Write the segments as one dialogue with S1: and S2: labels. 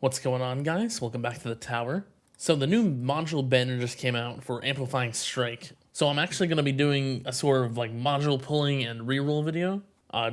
S1: What's going on, guys? Welcome back to the tower. So the new module banner just came out for Amplifying Strike. So I'm actually going to be doing a sort of like module pulling and reroll video.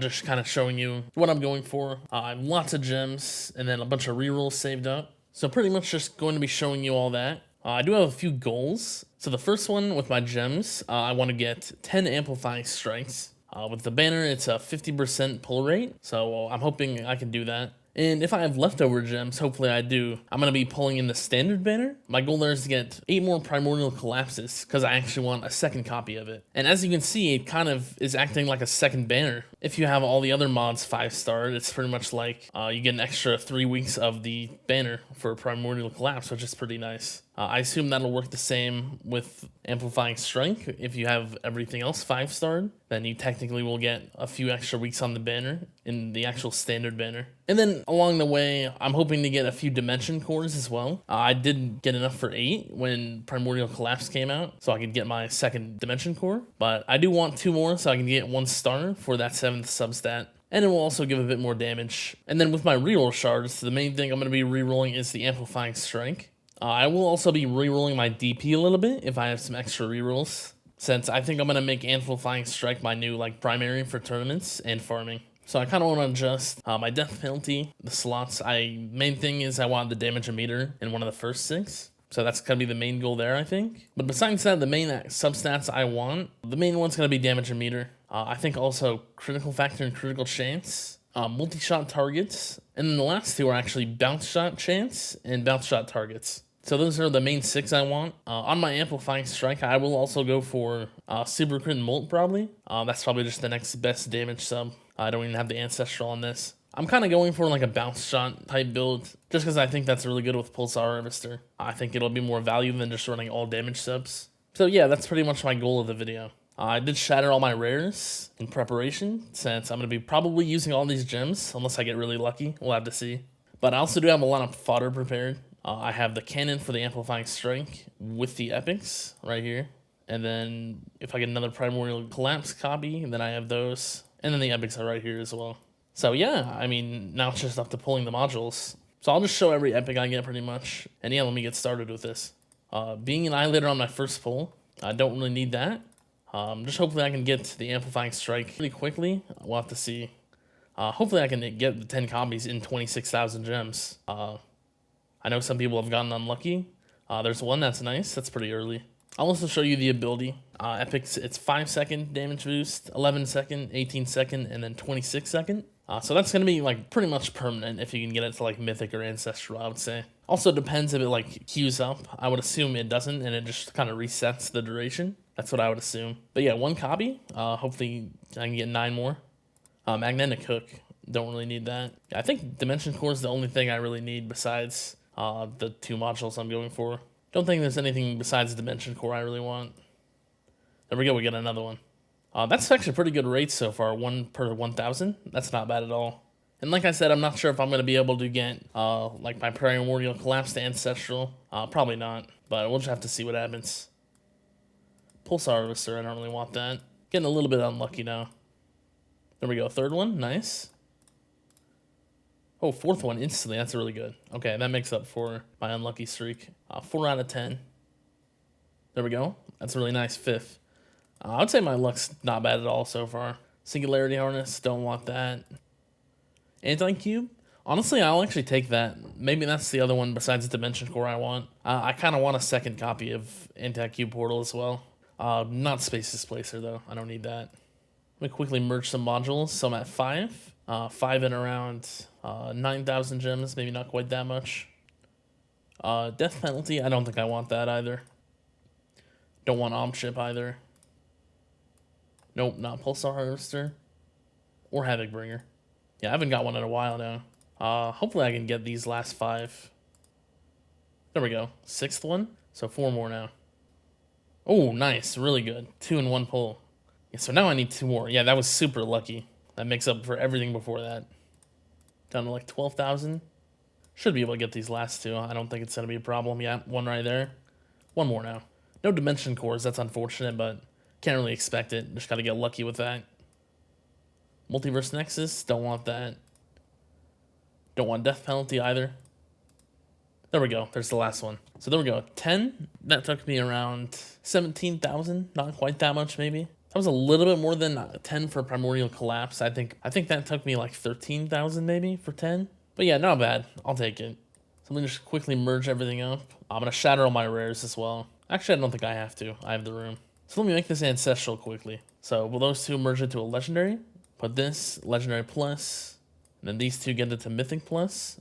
S1: Just kind of showing you what I'm going for. I have lots of gems and then a bunch of rerolls saved up. So pretty much just going to be showing you all that. I do have a few goals. So the first one with my gems, I want to get 10 Amplifying Strikes. With the banner, it's a 50% pull rate. So I'm hoping I can do that. And if I have leftover gems, hopefully I do, I'm going to be pulling in the standard banner. My goal there is to get 8 more primordial collapses, because I actually want a second copy of it. And as you can see, it kind of is acting like a second banner. If you have all the other mods 5-starred, it's pretty much like you get an extra 3 weeks of the banner for primordial collapse, which is pretty nice. I assume that'll work the same with Amplifying Strength. If you have everything else 5-starred, then you technically will get a few extra weeks on the banner in the actual standard banner. And then along the way, I'm hoping to get a few dimension cores as well. I did get enough for 8 when Primordial Collapse came out, so I could get my second dimension core. But I do want 2 more so I can get 1 star for that 7th substat. And it will also give a bit more damage. And then with my reroll shards, the main thing I'm going to be rerolling is the Amplifying Strike. I will also be rerolling my DP a little bit if I have some extra rerolls, since I think I'm going to make Amplifying Strike my new primary for tournaments and farming. So I kind of want to adjust my death penalty, the slots. Main thing is I want the damage meter in one of the first 6. So that's going to be the main goal there, I think. But besides that, the main substats I want, the main one's going to be damage meter. I think also critical factor and critical chance. Multi-shot targets. And then the last 2 are actually bounce shot chance and bounce shot targets. So those are the main 6 I want. On my Amplifying Strike, I will also go for Super Crit and Molt probably. That's probably just the next best damage sub. I don't even have the Ancestral on this. I'm kind of going for like a bounce shot type build, just because I think that's really good with Pulsar Harvester. I think it'll be more value than just running all damage subs. So yeah, that's pretty much my goal of the video. I did shatter all my rares in preparation, since I'm going to be probably using all these gems, unless I get really lucky. We'll have to see. But I also do have a lot of fodder prepared. I have the cannon for the Amplifying Strike with the epics right here. And then if I get another Primordial Collapse copy, then I have those. And then the epics are right here as well. So yeah, I mean, now it's just up to pulling the modules. So I'll just show every epic I get pretty much. And yeah, let me get started with this. Being an Annihilator on my first pull, I don't really need that. Just hopefully I can get the Amplifying Strike pretty quickly. We'll have to see. Hopefully I can get the 10 copies in 26,000 gems. I know some people have gotten unlucky. There's one that's nice. That's pretty early. I'll also show you the ability. Epics, it's 5-second damage boost, 11-second, 18-second, and then 26-second. So that's going to be pretty much permanent if you can get it to Mythic or Ancestral, I would say. Also depends if it queues up. I would assume it doesn't, and it just kind of resets the duration. That's what I would assume. But yeah, 1 copy. Hopefully I can get 9 more. Magnetic Hook, don't really need that. I think Dimension Core is the only thing I really need besides the 2 modules I'm going for. Don't think there's anything besides Dimension Core I really want. There we go, we get another one. That's actually a pretty good rate so far, 1 per 1,000. That's not bad at all. And like I said, I'm not sure if I'm going to be able to get my Primordial Collapse to Ancestral. Probably not, but we'll just have to see what happens. Pulsar Harvester, I don't really want that. Getting a little bit unlucky now. There we go, 3rd one, nice. Oh, 4th one instantly, that's really good. Okay, that makes up for my unlucky streak. 4 out of 10. There we go, that's a really nice 5th. I would say my luck's not bad at all so far. Singularity Harness, don't want that. Anti-Cube? Honestly, I'll actually take that. Maybe that's the other one besides the Dimension Core I want. I kind of want a second copy of Anti-Cube Portal as well. Not Space Displacer though, I don't need that. Let me quickly merge some modules. So I'm at 5. 5 and around 9,000 gems, maybe not quite that much. Death Penalty, I don't think I want that either. Don't want Omship either. Nope, not Pulsar Harvester. Or Havoc Bringer. Yeah, I haven't got one in a while now. Hopefully I can get these last 5. There we go. 6th one. So 4 more now. Oh, nice. Really good. 2 in 1 pull. Yeah, so now I need 2 more. Yeah, that was super lucky. That makes up for everything before that. Down to 12,000. Should be able to get these last 2. I don't think it's going to be a problem. Yeah, 1 right there. 1 more now. No Dimension Cores. That's unfortunate, but can't really expect it. Just got to get lucky with that. Multiverse Nexus. Don't want that. Don't want Death Penalty either. There we go. There's the last one. So there we go. 10. That took me around 17,000. Not quite that much, maybe. That was a little bit more than 10 for Primordial Collapse. I think that took me like 13,000 maybe for 10. But yeah, not bad. I'll take it. So let me just quickly merge everything up. I'm going to shatter all my rares as well. Actually, I don't think I have to. I have the room. So let me make this ancestral quickly. So will those two merge into a legendary? Put this legendary plus. And then these two get it to mythic plus.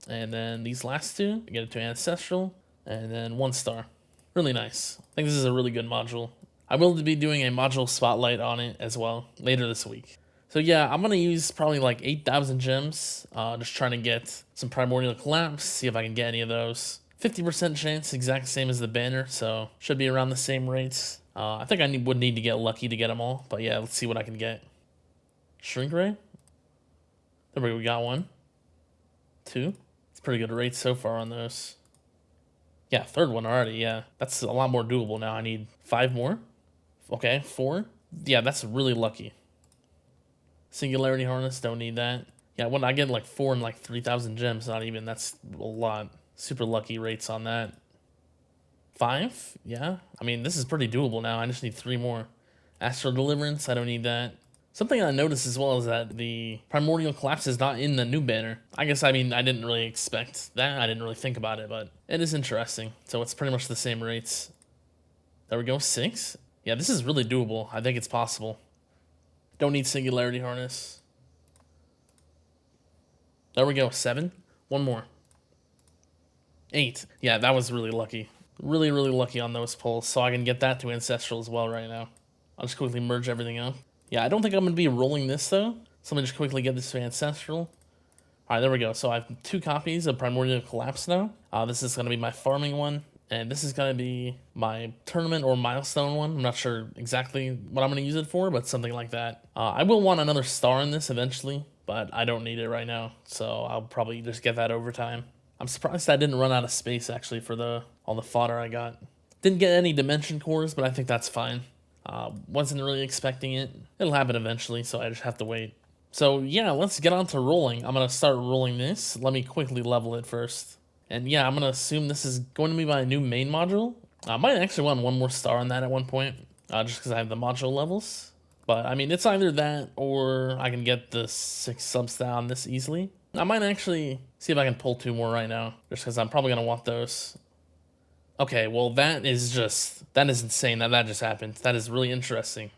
S1: And then these last two get it to ancestral. And then 1 star. Really nice. I think this is a really good module. I will be doing a module spotlight on it as well later this week. So yeah, I'm going to use probably like 8,000 gems. Just trying to get some Primordial Collapse. See if I can get any of those. 50% chance, exact same as the banner, so should be around the same rates. I think I would need to get lucky to get them all, but yeah, let's see what I can get. Shrink ray. There we go, we got 1. 2. It's pretty good rates so far on those. Yeah, 3rd one already, yeah. That's a lot more doable now. I need 5 more. Okay, 4. Yeah, that's really lucky. Singularity Harness, don't need that. Yeah, when I get like 4 and like 3,000 gems, not even, that's a lot. Super lucky rates on that. 5, yeah. I mean, this is pretty doable now. I just need 3 more. Astral Deliverance, I don't need that. Something I noticed as well is that the Primordial Collapse is not in the new banner. I guess, I mean, I didn't really expect that. I didn't really think about it, but it is interesting. So it's pretty much the same rates. There we go, 6. Yeah, this is really doable. I think it's possible. Don't need Singularity Harness. There we go, 7. 1 more. 8. Yeah, that was really lucky. Really, really lucky on those pulls, so I can get that to Ancestral as well right now. I'll just quickly merge everything up. Yeah, I don't think I'm going to be rolling this, though. So let me just quickly get this to Ancestral. Alright, there we go. So I have 2 copies of Primordial Collapse now. This is going to be my farming one, and this is going to be my tournament or milestone one. I'm not sure exactly what I'm going to use it for, but something like that. I will want another star in this eventually, but I don't need it right now, so I'll probably just get that over time. I'm surprised I didn't run out of space, actually, for all the fodder I got. Didn't get any dimension cores, but I think that's fine. Wasn't really expecting it. It'll happen eventually, so I just have to wait. So, yeah, let's get on to rolling. I'm going to start rolling this. Let me quickly level it first. And, yeah, I'm going to assume this is going to be my new main module. I might actually want 1 more star on that at one point, just because I have the module levels. But, I mean, it's either that or I can get the 6 substat on this easily. I might actually see if I can pull 2 more right now, just because I'm probably going to want those. Okay, well, that is insane that just happened. That is really interesting.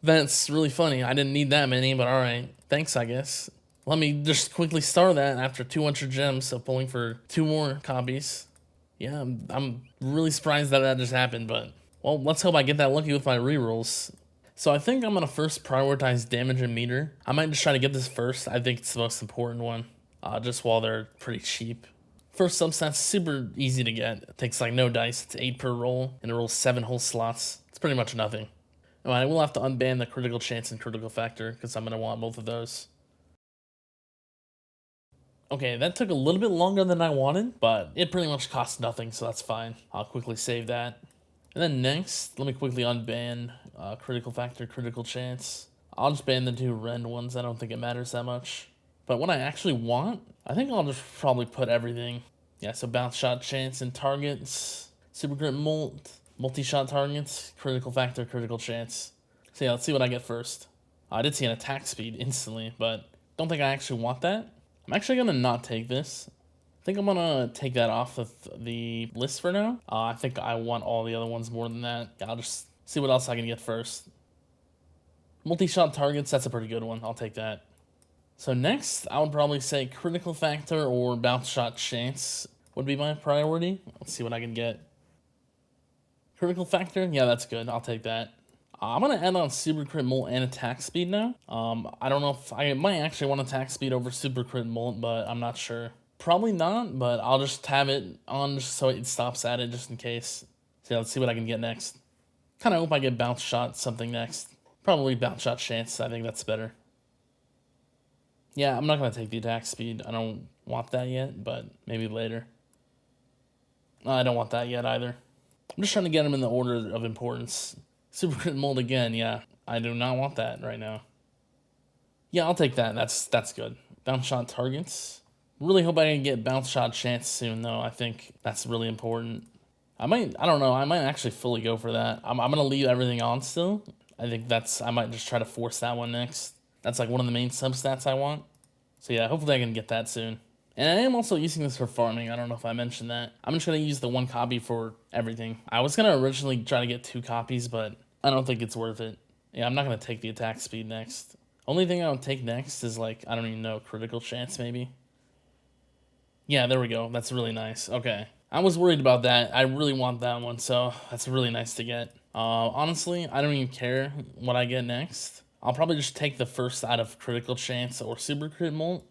S1: That's really funny. I didn't need that many, but alright. Thanks, I guess. Let me just quickly star that after 200 gems, so pulling for 2 more copies. Yeah, I'm really surprised that just happened, but, well, let's hope I get that lucky with my rerolls. So I think I'm going to first prioritize damage and meter. I might just try to get this first. I think it's the most important one, just while they're pretty cheap. First substat's super easy to get. It takes like no dice. It's 8 per roll, and it rolls 7 whole slots. It's pretty much nothing. I will have to unban the critical chance and critical factor, because I'm going to want both of those. Okay, that took a little bit longer than I wanted, but it pretty much cost nothing, so that's fine. I'll quickly save that. And then next, let me quickly unban critical factor, critical chance. I'll just ban the 2 rend ones. I don't think it matters that much. But what I actually want, I think I'll just probably put everything. Yeah, so bounce shot chance and targets, super crit multi-shot targets, critical factor, critical chance. So yeah, let's see what I get first. I did see an attack speed instantly, but don't think I actually want that. I'm actually going to not take this. I think I'm going to take that off of the list for now. I think I want all the other ones more than that. Yeah, I'll just see what else I can get first. Multi-shot targets, that's a pretty good one. I'll take that. So next, I would probably say critical factor or bounce shot chance would be my priority. Let's see what I can get. Critical factor, yeah, that's good. I'll take that. I'm going to add on super crit molt and attack speed now. I don't know if I might actually want attack speed over super crit molt, but I'm not sure. Probably not, but I'll just have it on just so it stops at it just in case. So yeah, let's see what I can get next. Kind of hope I get bounce shot something next. Probably bounce shot chance. I think that's better. Yeah, I'm not going to take the attack speed. I don't want that yet, but maybe later. I don't want that yet either. I'm just trying to get them in the order of importance. Super crit mold again, yeah. I do not want that right now. Yeah, I'll take that. That's good. Bounce shot targets. Really hope I can get bounce shot chance soon, though. I think that's really important. I don't know, I might actually fully go for that. I'm gonna leave everything on still. I think I might just try to force that one next. That's like one of the main substats I want. So yeah, hopefully I can get that soon. And I am also using this for farming. I don't know if I mentioned that. I'm just gonna use the 1 copy for everything. I was gonna originally try to get 2 copies, but I don't think it's worth it. Yeah, I'm not gonna take the attack speed next. Only thing I would take next is like, I don't even know, critical chance maybe. Yeah, there we go. That's really nice. Okay. I was worried about that. I really want that one, so that's really nice to get. Honestly, I don't even care what I get next. I'll probably just take the first out of critical chance or super crit molt.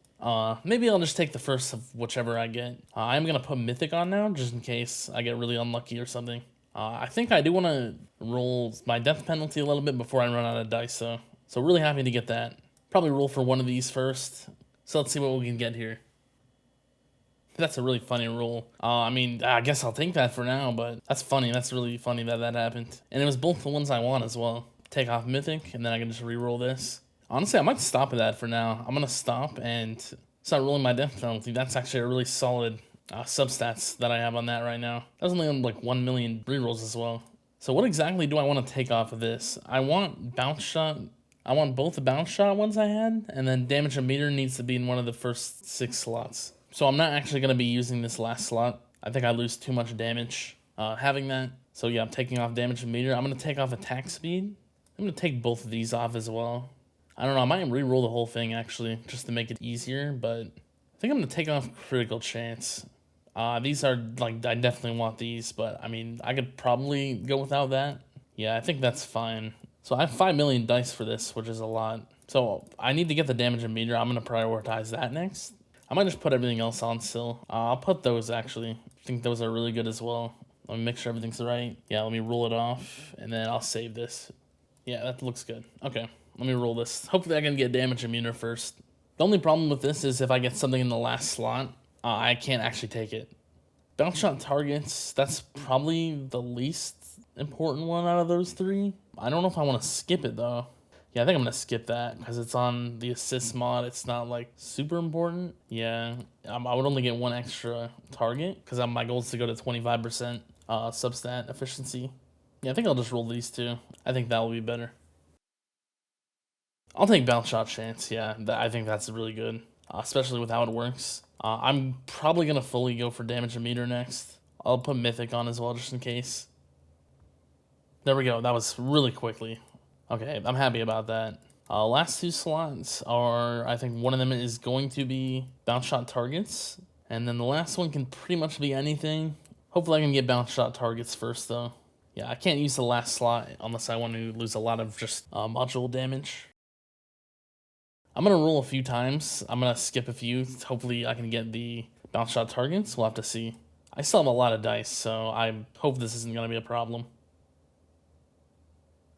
S1: Maybe I'll just take the first of whichever I get. I'm gonna put mythic on now, just in case I get really unlucky or something. I think I do want to roll my death penalty a little bit before I run out of dice, though. So really happy to get that. Probably roll for one of these first. So let's see what we can get here. That's a really funny roll. I mean, I guess I'll take that for now, but that's funny. That's really funny that that happened. And it was both the ones I want as well. Take off mythic, and then I can just re-roll this. Honestly, I might stop at that for now. I'm going to stop and start rolling my death penalty. That's actually a really solid substats that I have on that right now. That was only on like 1 million re-rolls as well. So what exactly do I want to take off of this? I want bounce shot. I want both the bounce shot ones I had, and then damage a meter needs to be in one of the first 6 slots. So I'm not actually going to be using this last slot. I think I lose too much damage having that. So yeah, I'm taking off damage meter. I'm going to take off attack speed. I'm going to take both of these off as well. I don't know, I might re-roll the whole thing actually, just to make it easier, but I think I'm going to take off critical chance. These are, like, I definitely want these, but I mean, I could probably go without that. Yeah, I think that's fine. So I have 5 million dice for this, which is a lot. So I need to get the damage meter. I'm going to prioritize that next. I might just put everything else on still. I'll put those actually. I think those are really good as well. Let me make sure everything's right. Yeah, let me roll it off, and then I'll save this. Yeah, that looks good. Okay, let me roll this. Hopefully I can get damage immuner first. The only problem with this is if I get something in the last slot, I can't actually take it. Bounce shot targets, that's probably the least important one out of those 3. I don't know if I want to skip it though. Yeah, I think I'm going to skip that because it's on the assist mod. It's not, like, super important. Yeah, I would only get 1 extra target because my goal is to go to 25% substat efficiency. Yeah, I think I'll just roll these 2. I think that will be better. I'll take bounce shot chance. Yeah, I think that's really good, especially with how it works. I'm probably going to fully go for damage meter next. I'll put mythic on as well just in case. There we go. That was really quickly. Okay, I'm happy about that. Last 2 slots are, I think one of them is going to be bounce shot targets. And then the last one can pretty much be anything. Hopefully I can get bounce shot targets first though. Yeah, I can't use the last slot unless I want to lose a lot of just module damage. I'm going to roll a few times. I'm going to skip a few. Hopefully I can get the bounce shot targets. We'll have to see. I still have a lot of dice, so I hope this isn't going to be a problem.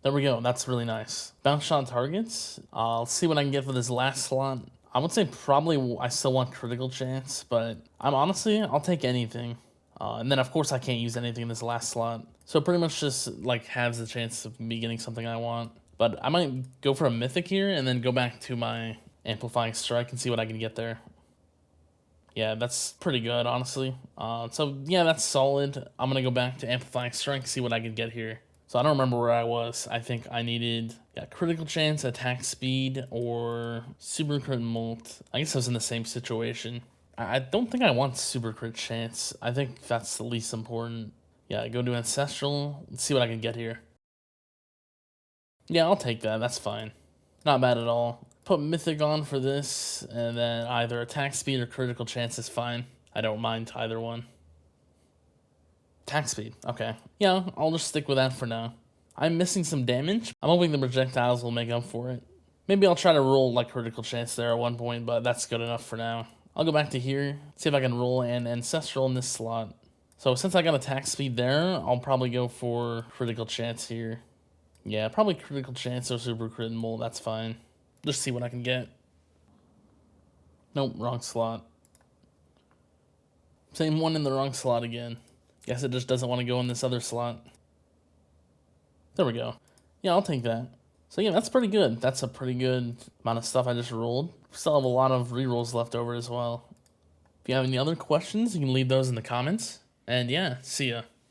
S1: There we go. That's really nice. Bounce shot targets. I'll see what I can get for this last slot. I would say probably I still want critical chance, but I'll take anything. And then, of course, I can't use anything in this last slot. So pretty much just, like, halves the chance of me getting something I want. But I might go for a mythic here and then go back to my amplifying strike and see what I can get there. Yeah, that's pretty good, honestly. So, yeah, that's solid. I'm going to go back to amplifying strike, see what I can get here. So I don't remember where I was. I think I needed critical chance, attack speed, or super crit molt. I guess I was in the same situation. I don't think I want super crit chance. I think that's the least important. Yeah, go to ancestral. Let's see what I can get here. Yeah, I'll take that. That's fine. Not bad at all. Put mythic on for this, and then either attack speed or critical chance is fine. I don't mind either one. Attack speed, okay. Yeah, I'll just stick with that for now. I'm missing some damage. I'm hoping the projectiles will make up for it. Maybe I'll try to roll like critical chance there at one point, but that's good enough for now. I'll go back to here, see if I can roll an ancestral in this slot. So since I got attack speed there, I'll probably go for critical chance here. Yeah, probably critical chance or super crit molt, that's fine. Just see what I can get. Nope, wrong slot. Same one in the wrong slot again. Guess it just doesn't want to go in this other slot. There we go. Yeah, I'll take that. So yeah, that's pretty good. That's a pretty good amount of stuff I just rolled. Still have a lot of rerolls left over as well. If you have any other questions, you can leave those in the comments. And yeah, see ya.